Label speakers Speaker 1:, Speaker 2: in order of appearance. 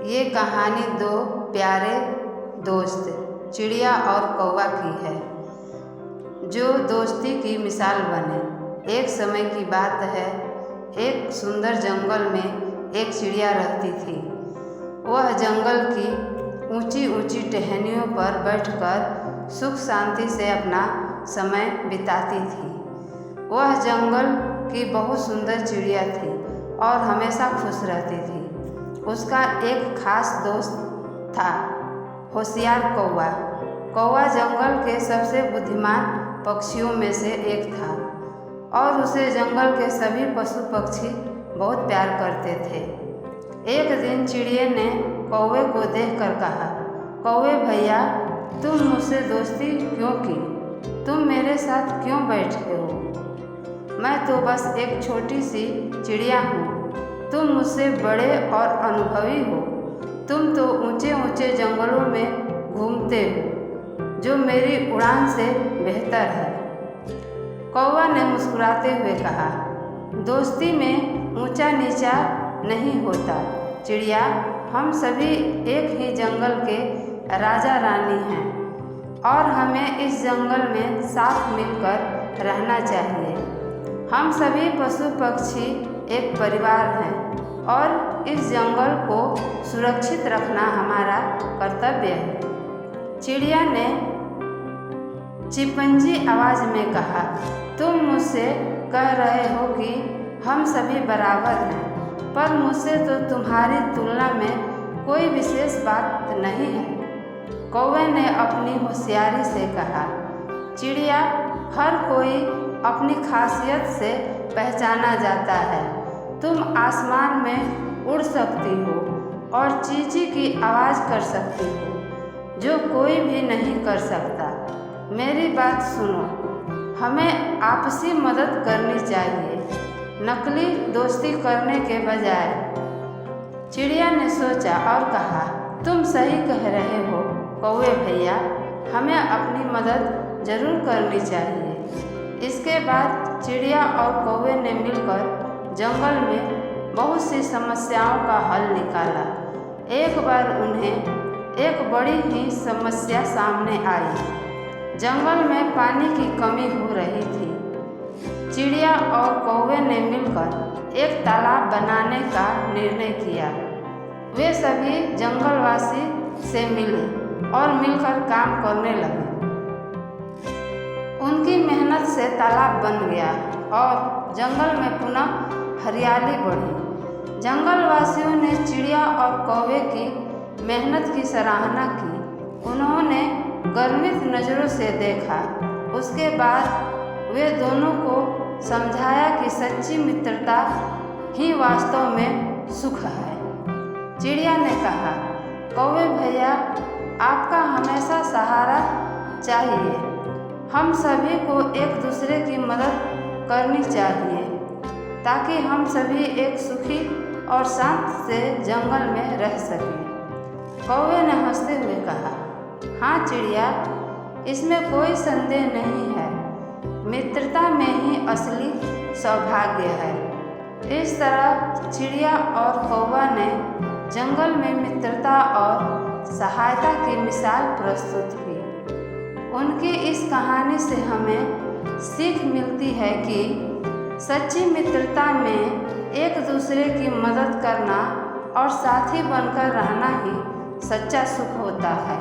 Speaker 1: ये कहानी दो प्यारे दोस्त चिड़िया और कौवा की है, जो दोस्ती की मिसाल बने। एक समय की बात है, एक सुंदर जंगल में एक चिड़िया रहती थी। वह जंगल की ऊंची ऊंची टहनियों पर बैठकर सुख शांति से अपना समय बिताती थी। वह जंगल की बहुत सुंदर चिड़िया थी और हमेशा खुश रहती थी। उसका एक खास दोस्त था, होशियार कौवा। कौवा जंगल के सबसे बुद्धिमान पक्षियों में से एक था और उसे जंगल के सभी पशु पक्षी बहुत प्यार करते थे। एक दिन चिड़िया ने कौवे को देखकर कहा, कौवे भैया, तुम मुझसे दोस्ती क्यों की? तुम मेरे साथ क्यों बैठे हो? मैं तो बस एक छोटी सी चिड़िया हूँ। तुम मुझसे बड़े और अनुभवी हो। तुम तो ऊंचे ऊंचे जंगलों में घूमते हो, जो मेरी उड़ान से बेहतर है। कौवा ने मुस्कुराते हुए कहा, दोस्ती में ऊंचा नीचा नहीं होता चिड़िया, हम सभी एक ही जंगल के राजा रानी हैं और हमें इस जंगल में साथ मिलकर रहना चाहिए। हम सभी पशु पक्षी एक परिवार हैं और इस जंगल को सुरक्षित रखना हमारा कर्तव्य है। चिड़िया ने चिपंजी आवाज में कहा, तुम मुझसे कह रहे हो कि हम सभी बराबर हैं, पर मुझसे तो तुम्हारी तुलना में कोई विशेष बात नहीं है। कौवे ने अपनी होशियारी से कहा, चिड़िया, हर कोई अपनी खासियत से पहचाना जाता है। तुम आसमान में उड़ सकती हो और चींची की आवाज़ कर सकती हो, जो कोई भी नहीं कर सकता। मेरी बात सुनो, हमें आपसी मदद करनी चाहिए, नकली दोस्ती करने के बजाय। चिड़िया ने सोचा और कहा, तुम सही कह रहे हो कौवे भैया, हमें अपनी मदद जरूर करनी चाहिए। इसके बाद चिड़िया और कौवे ने मिलकर जंगल में बहुत सी समस्याओं का हल निकाला। एक बार उन्हें एक बड़ी ही समस्या सामने आई। जंगल में पानी की कमी हो रही थी। चिड़िया और कौवे ने मिलकर एक तालाब बनाने का निर्णय किया। वे सभी जंगलवासी से मिले और मिलकर काम करने लगे। उनकी मेहनत से तालाब बन गया और जंगल में पुनः हरियाली बढ़ी। जंगलवासियों ने चिड़िया और कौवे की मेहनत की सराहना की। उन्होंने गर्वित नज़रों से देखा। उसके बाद वे दोनों को समझाया कि सच्ची मित्रता ही वास्तव में सुख है। चिड़िया ने कहा, कौवे भैया, आपका हमेशा सहारा चाहिए। हम सभी को एक दूसरे की मदद करनी चाहिए ताकि हम सभी एक सुखी और शांत से जंगल में रह सकें। कौवे ने हंसते हुए कहा, हाँ चिड़िया, इसमें कोई संदेह नहीं है। मित्रता में ही असली सौभाग्य है। इस तरह चिड़िया और कौवा ने जंगल में मित्रता और सहायता की मिसाल प्रस्तुत की। उनकी इस कहानी से हमें सीख मिलती है कि सच्ची मित्रता में एक दूसरे की मदद करना और साथी बनकर रहना ही सच्चा सुख होता है।